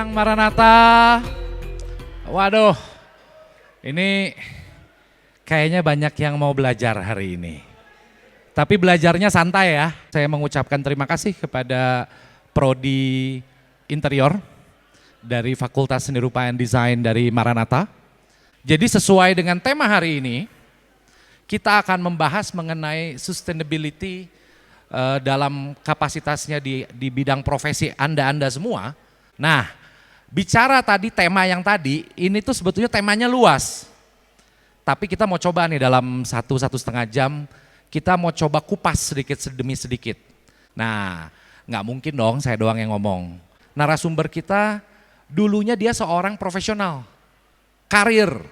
siang Maranatha. Waduh, ini kayaknya banyak yang mau belajar hari ini. Tapi belajarnya santai ya. Saya mengucapkan terima kasih kepada Prodi Interior dari Fakultas Seni Rupa dan Desain dari Maranatha. Jadi sesuai dengan tema hari ini, kita akan membahas mengenai sustainability dalam kapasitasnya di bidang profesi Anda semua. Nah, bicara tadi tema yang tadi, ini tuh sebetulnya temanya luas. Tapi kita mau coba nih dalam satu setengah jam, kita mau coba kupas sedikit demi sedikit. Nah, nggak mungkin dong saya doang yang ngomong. Narasumber kita dulunya dia seorang profesional, karir.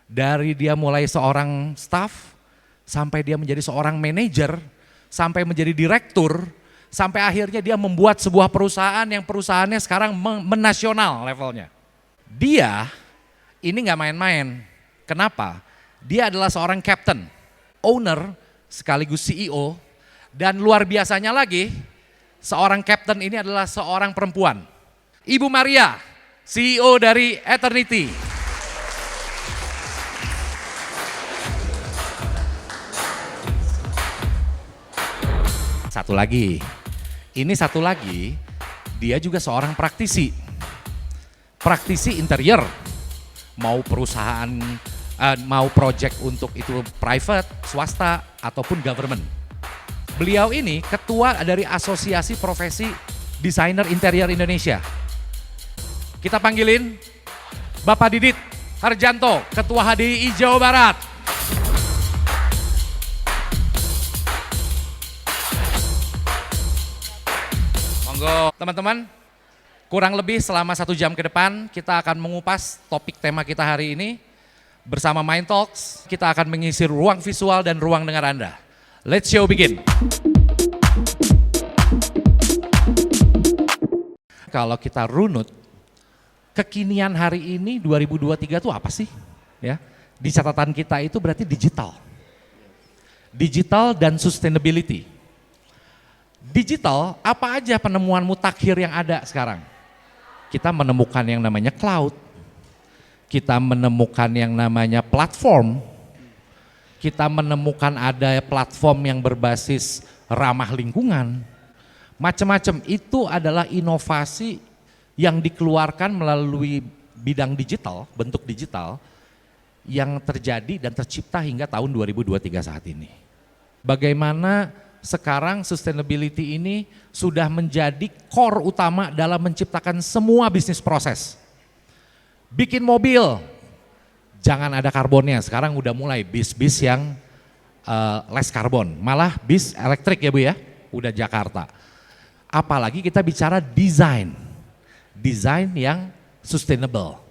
Dari dia mulai seorang staff, sampai dia menjadi seorang manajer, sampai menjadi direktur, sampai akhirnya dia membuat sebuah perusahaan yang perusahaannya sekarang menasional levelnya. Dia ini nggak main-main. Kenapa? Dia adalah seorang captain, owner, sekaligus CEO, dan luar biasanya lagi, seorang captain ini adalah seorang perempuan. Ibu Maria, CEO dari Eternity. Satu lagi, dia juga seorang praktisi interior, mau perusahaan, mau project untuk itu private, swasta, ataupun government. Beliau ini ketua dari Asosiasi Profesi Desainer Interior Indonesia. Kita panggilin Bapak Didit Harjanto, Ketua HDI Jawa Barat. Monggo teman-teman, kurang lebih selama 1 jam ke depan kita akan mengupas topik tema kita hari ini. Bersama Mind Talks, kita akan mengisi ruang visual dan ruang dengar Anda. Let's show begin. Kalau kita runut, kekinian hari ini 2023 itu apa sih? Ya, di catatan kita itu berarti digital. Digital dan sustainability. Digital, apa aja penemuan mutakhir yang ada sekarang? Kita menemukan yang namanya cloud, kita menemukan yang namanya platform, kita menemukan ada platform yang berbasis ramah lingkungan, macam-macam. Itu adalah inovasi yang dikeluarkan melalui bidang digital, bentuk digital, yang terjadi dan tercipta hingga tahun 2023 saat ini. Bagaimana sekarang sustainability ini sudah menjadi core utama dalam menciptakan semua bisnis proses. Bikin mobil, jangan ada karbonnya. Sekarang udah mulai bis-bis yang less karbon, malah bis elektrik ya Bu ya, udah Jakarta. Apalagi kita bicara desain yang sustainable.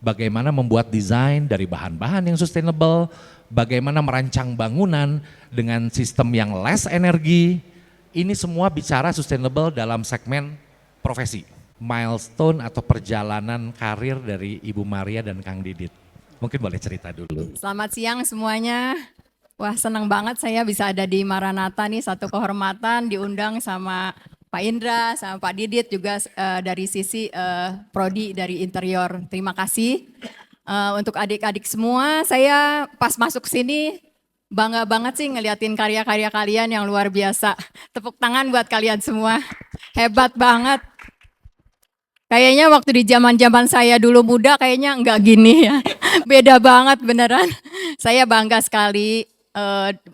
Bagaimana membuat desain dari bahan-bahan yang sustainable, bagaimana merancang bangunan dengan sistem yang less energi. Ini semua bicara sustainable dalam segmen profesi. Milestone atau perjalanan karir dari Ibu Maria dan Kang Didit. Mungkin boleh cerita dulu. Selamat siang semuanya. Wah, senang banget saya bisa ada di Maranatha nih, satu kehormatan diundang sama Pak Indra, sama Pak Didit juga dari sisi Prodi dari Interior. Terima kasih. Untuk adik-adik semua, saya pas masuk sini bangga banget sih ngeliatin karya-karya kalian yang luar biasa. Tepuk tangan buat kalian semua, hebat banget. Kayaknya waktu di zaman-zaman saya dulu muda kayaknya enggak gini ya, beda banget beneran. Saya bangga sekali,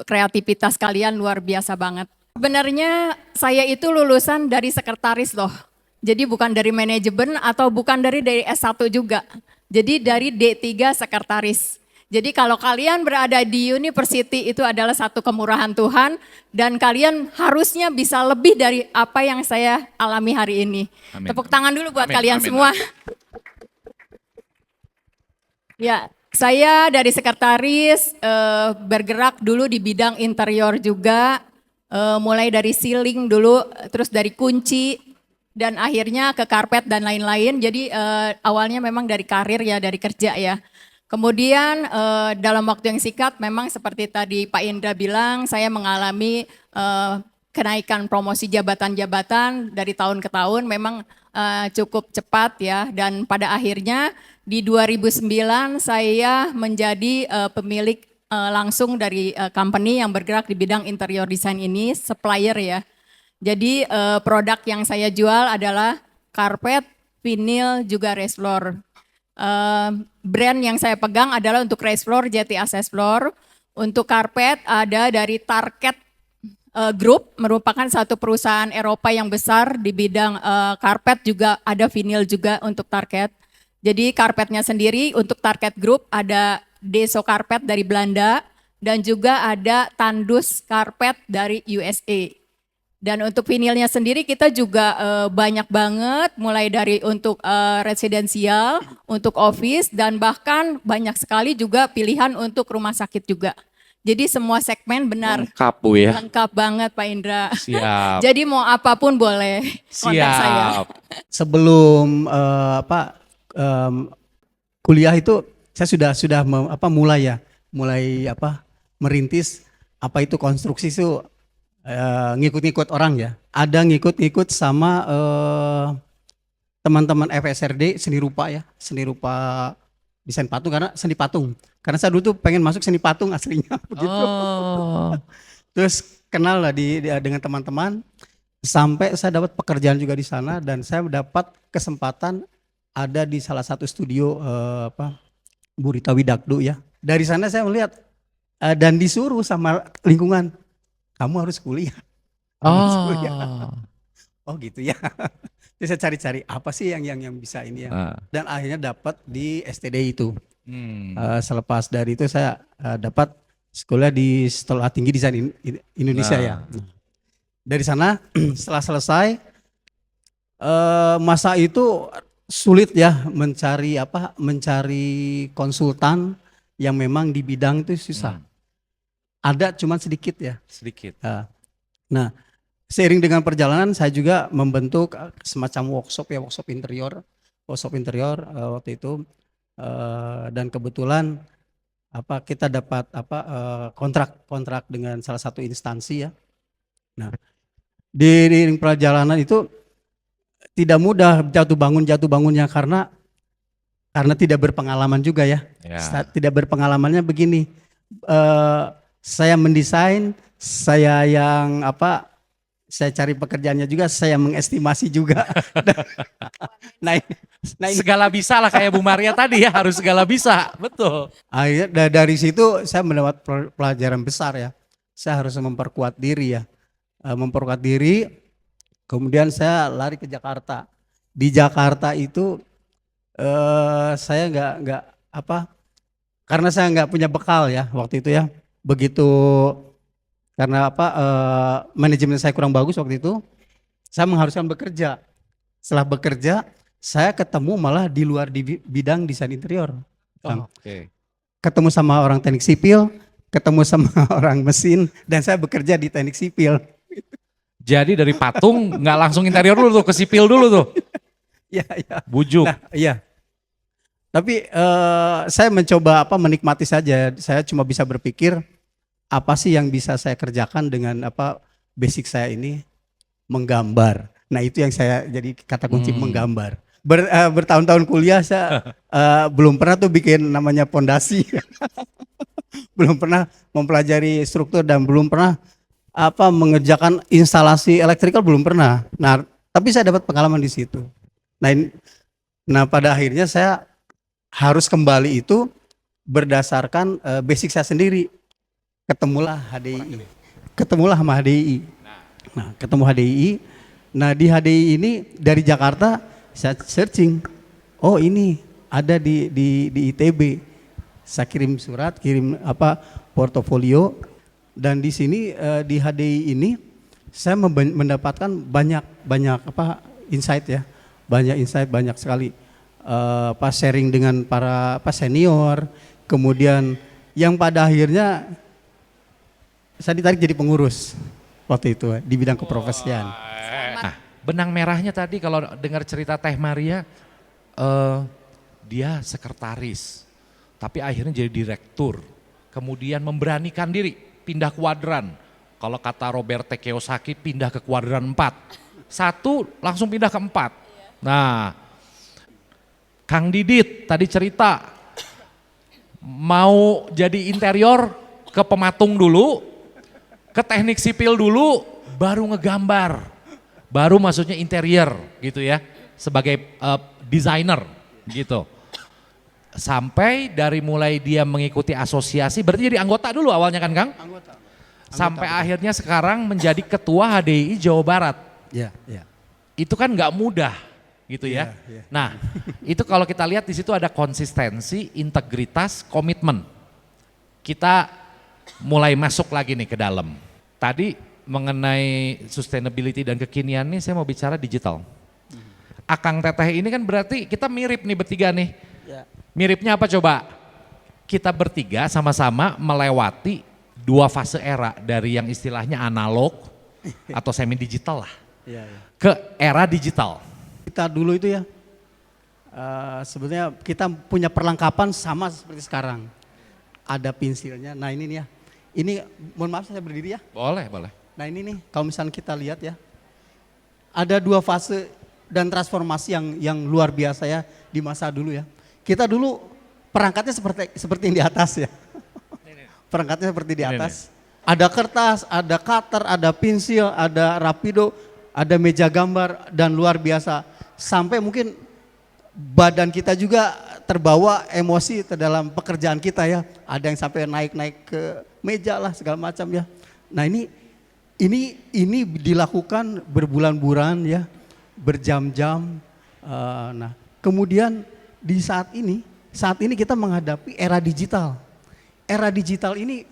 kreativitas kalian luar biasa banget. Sebenarnya saya itu lulusan dari sekretaris loh, jadi bukan dari manajemen atau bukan dari S1 juga. Jadi dari D3 sekretaris. Jadi kalau kalian berada di university itu adalah satu kemurahan Tuhan dan kalian harusnya bisa lebih dari apa yang saya alami hari ini. Amin. Tepuk tangan dulu buat kalian semua. Ya, saya dari sekretaris bergerak dulu di bidang interior juga, mulai dari ceiling dulu, terus dari kunci, dan akhirnya ke karpet dan lain-lain. Jadi awalnya memang dari karir ya, dari kerja ya. Kemudian dalam waktu yang singkat memang seperti tadi Pak Indra bilang, saya mengalami kenaikan promosi jabatan-jabatan dari tahun ke tahun memang cukup cepat ya, dan pada akhirnya di 2009 saya menjadi pemilik langsung dari company yang bergerak di bidang interior design ini, supplier ya. Jadi produk yang saya jual adalah karpet, vinil, juga raised floor. Brand yang saya pegang adalah untuk raised floor Jeti Access Floor. Untuk karpet ada dari Target Group, merupakan satu perusahaan Eropa yang besar di bidang karpet, juga ada vinil juga untuk Target. Jadi karpetnya sendiri untuk Target Group ada Deso Karpet dari Belanda dan juga ada Tandus Karpet dari USA. Dan untuk vinilnya sendiri kita juga banyak banget, mulai dari untuk residensial, untuk office, dan bahkan banyak sekali juga pilihan untuk rumah sakit juga. Jadi semua segmen benar. Lengkap Bu ya. Lengkap banget Pak Indra. Siap. Jadi mau apapun boleh kontak saya. Siap. Sebelum kuliah itu saya sudah mulai merintis apa itu konstruksi itu, ngikut-ngikut orang ya. Ada ngikut-ngikut sama teman-teman FSRD seni rupa ya, seni rupa desain patung, karena seni patung. Karena saya dulu tuh pengen masuk seni patung aslinya begitu. Oh. Terus kenal lah dengan teman-teman, sampai saya dapat pekerjaan juga di sana, dan saya mendapat kesempatan ada di salah satu studio Bu Rita Widakdo ya. Dari sana saya melihat dan disuruh sama lingkungan, kamu harus kuliah. Kamu harus kuliah. Oh gitu ya. Terus saya cari-cari apa sih yang bisa ini ya. Dan akhirnya dapat di STD itu. Selepas dari itu saya dapat sekolah di Sekolah Tinggi Desain Indonesia ya. Dari sana setelah selesai masa itu sulit ya mencari konsultan yang memang di bidang itu susah. Ada cuman sedikit ya. Sedikit. Nah, seiring dengan perjalanan saya juga membentuk semacam workshop interior waktu itu, dan kebetulan kita dapat kontrak dengan salah satu instansi ya. Nah, di perjalanan itu tidak mudah jatuh bangunnya karena tidak berpengalaman juga ya. Tidak berpengalamannya begini, saya mendesain, saya cari pekerjaannya juga, saya mengestimasi juga. nah ini Segala bisa lah kayak Bu Maria tadi ya, harus segala bisa, betul. akhirnya dari situ saya mendapat pelajaran besar ya. Saya harus memperkuat diri ya, kemudian saya lari ke Jakarta. Di Jakarta itu saya nggak karena saya nggak punya bekal ya waktu itu ya. Begitu karena manajemen saya kurang bagus waktu itu, saya mengharuskan bekerja. Setelah bekerja, saya ketemu malah di luar di bidang desain interior. Ketemu sama orang teknik sipil, ketemu sama orang mesin, dan saya bekerja di teknik sipil. Jadi dari patung nggak langsung interior dulu tuh, ke sipil dulu tuh. Iya. Bujuk. Nah, iya. Tapi saya mencoba menikmati saja. Saya cuma bisa berpikir apa sih yang bisa saya kerjakan dengan basic saya ini, menggambar. Nah itu yang saya jadi kata kunci, menggambar. Bertahun-tahun kuliah saya belum pernah tuh bikin namanya pondasi. Belum pernah mempelajari struktur dan belum pernah mengerjakan instalasi elektrikal, belum pernah. Nah tapi saya dapat pengalaman di situ. Nah pada akhirnya saya harus kembali itu berdasarkan basic saya sendiri. Ketemulah HDI. Ketemulah sama HDI. Nah, ketemu HDI. Nah, di HDI ini dari Jakarta saya searching. Oh, ini ada di ITB. Saya kirim surat, kirim portofolio, dan di sini di HDI ini saya mendapatkan banyak insight ya. Banyak insight, banyak sekali sharing dengan para senior, kemudian yang pada akhirnya saya ditarik jadi pengurus waktu itu di bidang keprofesian. Nah, benang merahnya tadi kalau dengar cerita Teh Maria, dia sekretaris, tapi akhirnya jadi direktur, kemudian memberanikan diri, pindah kuadran, Kalau kata Robert T. Kiyosaki pindah ke kuadran 4. 1 langsung pindah ke 4. Nah, Kang Didit tadi cerita mau jadi interior ke pematung dulu, ke teknik sipil dulu, baru ngegambar. Baru maksudnya interior gitu ya, sebagai desainer gitu. Sampai dari mulai dia mengikuti asosiasi, berarti jadi anggota dulu awalnya kan Kang? Anggota. Sampai akhirnya sekarang menjadi ketua HDI Jawa Barat. Ya, ya. Itu kan nggak mudah gitu ya. Iya. Nah itu kalau kita lihat di situ ada konsistensi, integritas, komitmen. Kita mulai masuk lagi nih ke dalam. Tadi mengenai sustainability dan kekinian nih saya mau bicara digital. Akang Teteh ini kan berarti kita mirip nih bertiga nih. Ya. Miripnya apa coba? Kita bertiga sama-sama melewati 2 fase era dari yang istilahnya analog atau semi digital lah Ya, ya. ke era digital. Kita dulu itu ya, sebenarnya kita punya perlengkapan sama seperti sekarang. Ada pensilnya, nah ini nih ya. Ini, mohon maaf saya berdiri ya. Boleh, boleh. Nah ini nih, kalau misalnya kita lihat ya, ada 2 fase dan transformasi yang luar biasa ya di masa dulu ya. Kita dulu perangkatnya seperti yang di atas ya. Perangkatnya seperti di atas. Ada kertas, ada cutter, ada pensil, ada rapido, ada meja gambar dan luar biasa. Sampai mungkin badan kita juga terbawa emosi ke dalam pekerjaan kita ya. Ada yang sampai naik-naik ke meja lah segala macam ya. Nah ini dilakukan berbulan-bulan ya, berjam-jam. Nah kemudian di saat ini kita menghadapi era digital. Era digital ini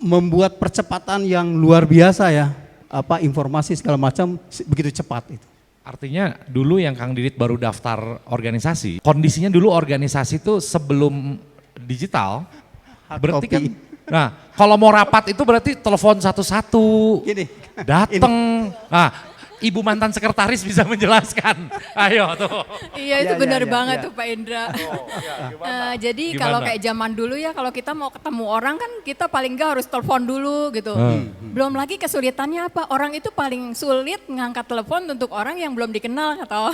membuat percepatan yang luar biasa ya. Informasi segala macam begitu cepat itu. Artinya dulu yang Kang Didit baru daftar organisasi, kondisinya dulu organisasi itu sebelum digital, Hard berarti copy. kan, nah kalau mau rapat itu berarti telepon satu-satu, Gini, dateng, nah Ibu mantan sekretaris bisa menjelaskan, ayo tuh. Iya itu Ya, benar ya, ya, banget ya. tuh Pak Indra. Jadi Gimana? kalau kayak zaman dulu ya kalau kita mau ketemu orang kan kita paling enggak harus telepon dulu gitu. Belum lagi kesulitannya apa, orang itu paling sulit ngangkat telepon untuk orang yang belum dikenal atau.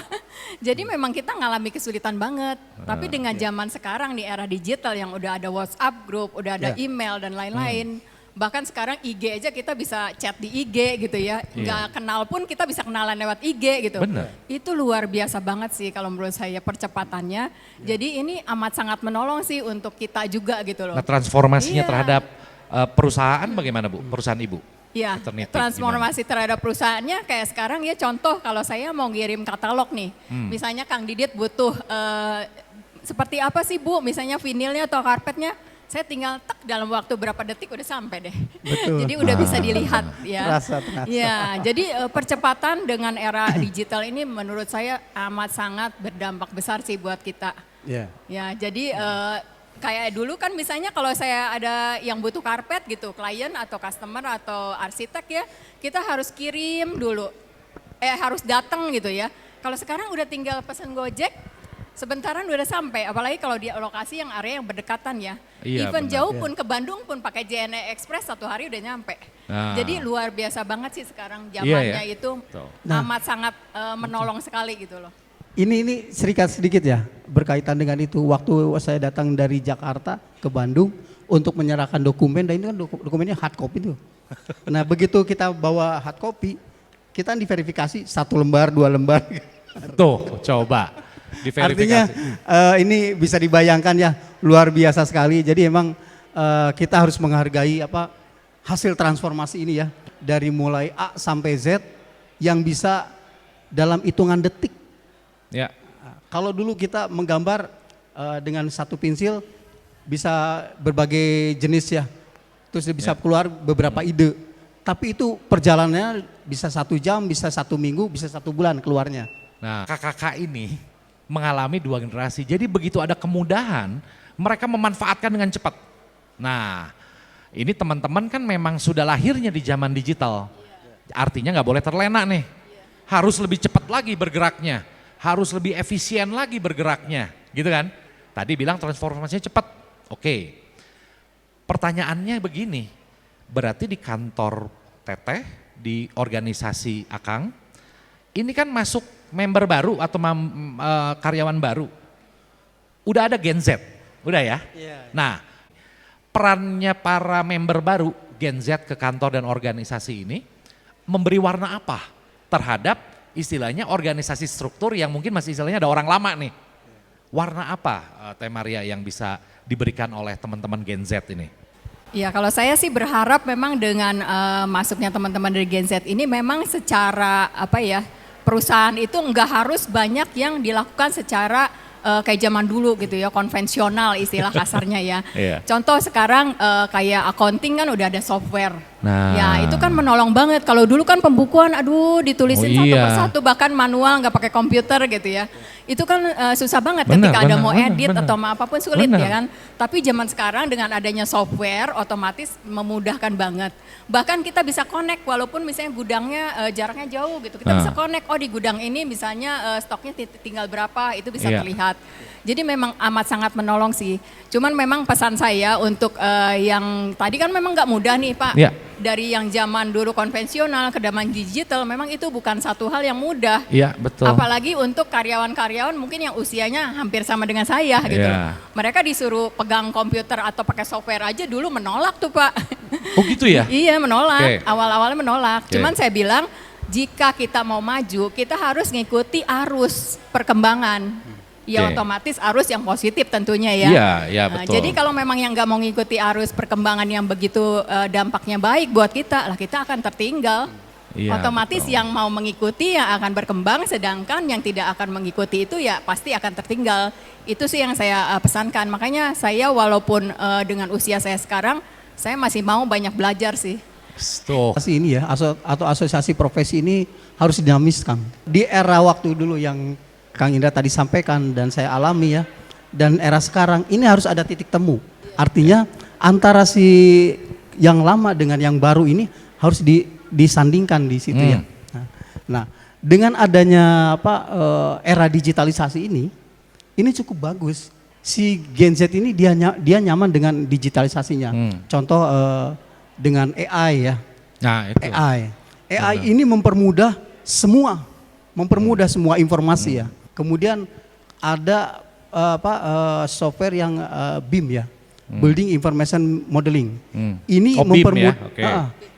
Jadi memang kita ngalami kesulitan banget. Tapi dengan zaman sekarang di era digital yang udah ada WhatsApp group, udah ada Ya. email dan lain-lain. Bahkan sekarang IG aja kita bisa chat di IG gitu ya. Nggak kenal pun kita bisa kenalan lewat IG gitu. Bener. Itu luar biasa banget sih kalau menurut saya percepatannya. Jadi ini amat sangat menolong sih untuk kita juga gitu loh. Nah transformasinya Iya. terhadap perusahaan bagaimana Bu, perusahaan Ibu? Iya, Alternatif transformasi terhadap perusahaannya kayak sekarang ya contoh kalau saya mau ngirim katalog nih. Misalnya Kang Didit butuh seperti apa sih Bu, misalnya vinilnya atau karpetnya. Saya tinggal tek dalam waktu berapa detik udah sampai deh. Betul. Jadi udah bisa dilihat ya. Terasa. Ya, jadi percepatan dengan era digital ini menurut saya amat sangat berdampak besar sih buat kita. Ya. Ya, jadi kayak dulu kan misalnya kalau saya ada yang butuh karpet gitu, klien atau customer atau arsitek ya, kita harus kirim dulu. Harus datang gitu ya. Kalau sekarang udah tinggal pesan Gojek, sebentaran udah sampai, apalagi kalau di lokasi yang area yang berdekatan ya. Iya, Even benar. jauh pun ke Bandung pun pakai JNE Express 1 hari udah nyampe. Nah. Jadi luar biasa banget sih sekarang Iya, zamannya ya. itu Betul. amat sangat menolong sekali gitu loh. Ini sedikit ya berkaitan dengan itu. Waktu saya datang dari Jakarta ke Bandung untuk menyerahkan dokumen, dan ini kan dokumennya hard copy tuh. Nah begitu kita bawa hard copy, kita diverifikasi 1 lembar, 2 lembar. Tuh coba diverifikasi. Artinya ini bisa dibayangkan ya, luar biasa sekali. Jadi emang kita harus menghargai hasil transformasi ini ya, dari mulai A sampai Z yang bisa dalam hitungan detik. Ya. Kalau dulu kita menggambar dengan 1 pensil bisa berbagai jenis ya, terus bisa keluar beberapa ide. Tapi itu perjalanannya bisa 1 jam, bisa 1 minggu, bisa 1 bulan keluarnya. Nah kakak-kakak ini mengalami 2 generasi. Jadi begitu ada kemudahan, mereka memanfaatkan dengan cepat. Nah, ini teman-teman kan memang sudah lahirnya di zaman digital. Artinya nggak boleh terlena nih. Harus lebih cepat lagi bergeraknya, harus lebih efisien lagi bergeraknya, gitu kan? Tadi bilang transformasinya cepat. Oke. Pertanyaannya begini, Berarti di kantor Teteh, di organisasi Akang, ini kan masuk member baru atau karyawan baru. Udah ada Gen Z, udah ya? Nah, perannya para member baru Gen Z ke kantor dan organisasi ini memberi warna apa terhadap istilahnya organisasi struktur yang mungkin masih istilahnya ada orang lama nih. Warna apa Teh Maria yang bisa diberikan oleh teman-teman Gen Z ini? Ya kalau saya sih berharap memang dengan masuknya teman-teman dari Gen Z ini memang secara perusahaan itu enggak harus banyak yang dilakukan secara kayak zaman dulu gitu ya, konvensional istilah kasarnya ya. Iya. Contoh sekarang kayak accounting kan udah ada software. Nah. Ya itu kan menolong banget. Kalau dulu kan pembukuan ditulisin satu iya. persatu bahkan manual nggak pakai komputer gitu ya. Itu kan susah banget Benar, ketika ada benar, mau benar, edit benar. atau apapun sulit Benar. ya kan. Tapi zaman sekarang dengan adanya software otomatis memudahkan banget. Bahkan kita bisa connect walaupun misalnya gudangnya jaraknya jauh gitu. Kita bisa connect, oh di gudang ini misalnya stoknya tinggal berapa, itu bisa Iya. terlihat. Jadi memang amat sangat menolong sih. Cuman memang pesan saya untuk yang tadi kan memang nggak mudah nih Pak. Iya. Dari yang zaman dulu konvensional ke zaman digital memang itu bukan satu hal yang mudah. Iya betul. Apalagi untuk karyawan-karyawan mungkin yang usianya hampir sama dengan saya gitu. Iya. Mereka disuruh pegang komputer atau pakai software aja dulu menolak tuh Pak. Oh gitu ya? Iya menolak, Oke. awal-awalnya menolak. Oke. Cuman saya bilang jika kita mau maju kita harus ngikuti arus perkembangan. Ya Oke. otomatis arus yang positif tentunya ya. Iya, iya Nah, betul. jadi kalau memang yang nggak mau ngikuti arus perkembangan yang begitu dampaknya baik buat kita, lah kita akan tertinggal. Iya, Otomatis betul. yang mau mengikuti yang akan berkembang, sedangkan yang tidak akan mengikuti itu ya pasti akan tertinggal. Itu sih yang saya pesankan. Makanya saya walaupun dengan usia saya sekarang, saya masih mau banyak belajar sih. Tuh. Asosiasi ini ya, atau asosiasi profesi ini harus dinamiskan. Di era waktu dulu yang Kang Indra tadi sampaikan dan saya alami ya, dan era sekarang ini harus ada titik temu. Artinya antara si yang lama dengan yang baru ini harus disandingkan di situ ya. Nah, dengan adanya era digitalisasi ini cukup bagus. Si Gen Z ini dia nyaman dengan digitalisasinya. Contoh dengan AI ya. Nah itu. AI ini mempermudah semua informasi ya. Kemudian ada software yang BIM ya, Building Information Modeling. Ini Oh, BIM ya, oke.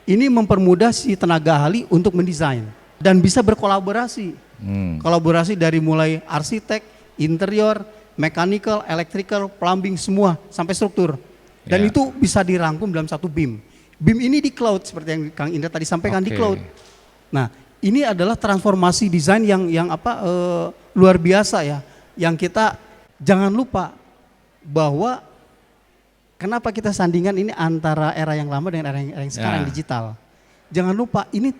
ini mempermudah si tenaga ahli untuk mendesain dan bisa berkolaborasi. Kolaborasi dari mulai arsitek, interior, mechanical, electrical, plumbing semua sampai struktur. Dan Ya. itu bisa dirangkum dalam satu BIM. BIM ini di cloud seperti yang Kang Indra tadi sampaikan di Oke. cloud. Nah, ini adalah transformasi desain yang luar biasa ya. Yang kita jangan lupa bahwa kenapa kita sandingan ini antara era yang lama dengan era yang sekarang Ya. digital. Jangan lupa ini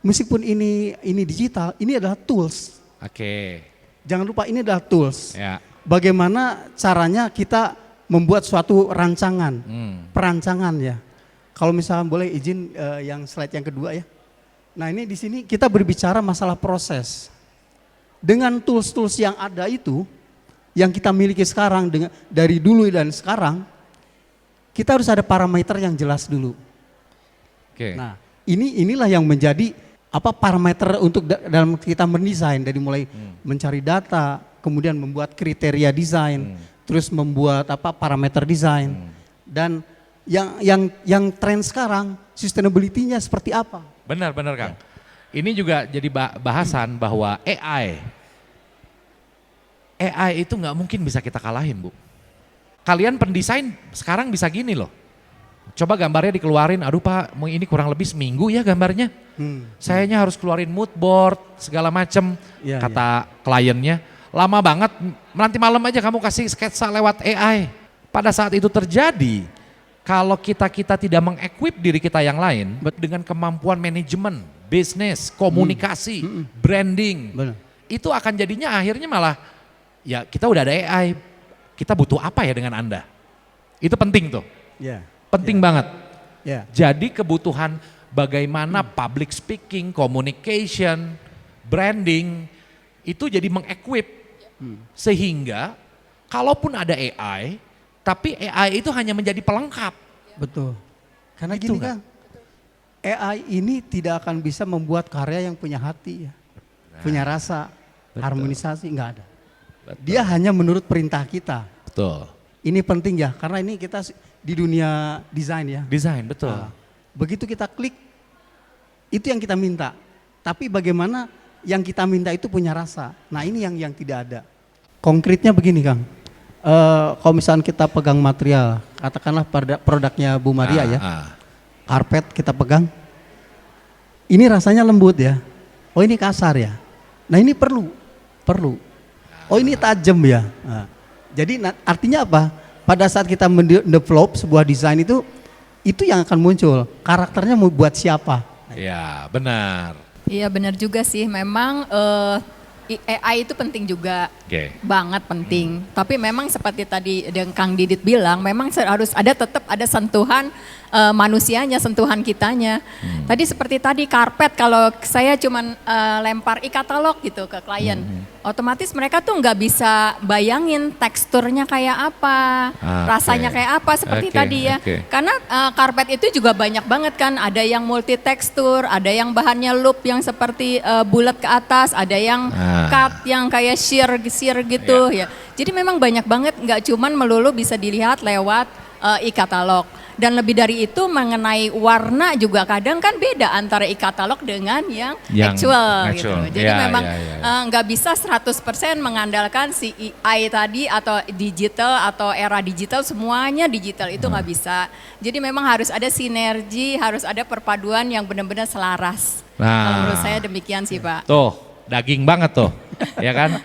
meskipun ini digital, ini adalah tools. Oke. Jangan lupa ini adalah tools. Ya. Bagaimana caranya kita membuat suatu rancangan, perancangan ya. Kalau misalnya boleh izin yang slide yang kedua ya. Nah ini di sini kita berbicara masalah proses. Dengan tools-tools yang ada itu, yang kita miliki sekarang dari dulu dan sekarang, kita harus ada parameter yang jelas dulu. Oke. Nah inilah yang menjadi parameter untuk dalam kita mendesain dari mulai mencari data, kemudian membuat kriteria desain, terus membuat parameter desain, dan yang tren sekarang sustainability-nya seperti apa? Benar Kang. Ini juga jadi bahasan bahwa AI itu nggak mungkin bisa kita kalahin Bu. Kalian pendesain sekarang bisa gini loh. Coba gambarnya dikeluarin, aduh Pak ini kurang lebih seminggu ya gambarnya. Sayanya harus keluarin mood board segala macem, Iya, kata kliennya. Lama banget, nanti malam aja kamu kasih sketsa lewat AI. Pada saat itu terjadi, kalau kita tidak mengequip diri kita yang lain dengan kemampuan manajemen, bisnis, komunikasi, branding, Benar. itu akan jadinya akhirnya malah ya kita udah ada AI, kita butuh apa ya dengan Anda? Itu penting tuh, Ya. penting banget. Ya. Jadi kebutuhan bagaimana public speaking, communication, branding itu jadi mengequip sehingga kalaupun ada AI, tapi AI itu hanya menjadi pelengkap. Betul. Karena Gitu gini nggak? Kang, AI ini tidak akan bisa membuat karya yang punya hati, ya. Punya rasa, harmonisasi, nggak ada. Dia hanya menurut perintah kita. Betul. Ini penting ya, karena ini kita di dunia desain ya. Desain, betul. Nah, begitu kita klik, itu yang kita minta. Tapi bagaimana yang kita minta itu punya rasa. Nah ini yang tidak ada. Konkretnya begini Kang, kalau misalnya kita pegang material, katakanlah produknya Bu Maria ya, karpet kita pegang, ini rasanya lembut ya, oh ini kasar ya, nah ini perlu, oh ini tajam ya. Nah, jadi artinya apa? Pada saat kita mendevelop sebuah desain itu yang akan muncul, karakternya mau buat siapa. Ya benar. Iya benar juga sih, memang AI itu penting juga, banget penting. Tapi memang seperti tadi yang Kang Didit bilang, memang harus ada tetap ada sentuhan manusianya, sentuhan kitanya. Tadi seperti tadi karpet, kalau saya cuman lempar e-katalog gitu ke klien, otomatis mereka tuh nggak bisa bayangin teksturnya kayak apa, rasanya kayak apa seperti tadi ya. Karena karpet itu juga banyak banget kan, ada yang multi tekstur, ada yang bahannya loop yang seperti bulat ke atas, ada yang cut yang kayak sheer gitu ya. Jadi memang banyak banget, nggak cuman melulu bisa dilihat lewat e-katalog. Dan lebih dari itu mengenai warna juga kadang kan beda antara e-katalog dengan yang actual gitu. Jadi memang nggak bisa 100% mengandalkan si AI tadi atau digital atau era digital, semuanya digital itu nggak bisa. Jadi memang harus ada sinergi, harus ada perpaduan yang benar-benar selaras. Kalau menurut saya demikian sih Pak. Tuh, daging banget tuh, ya kan?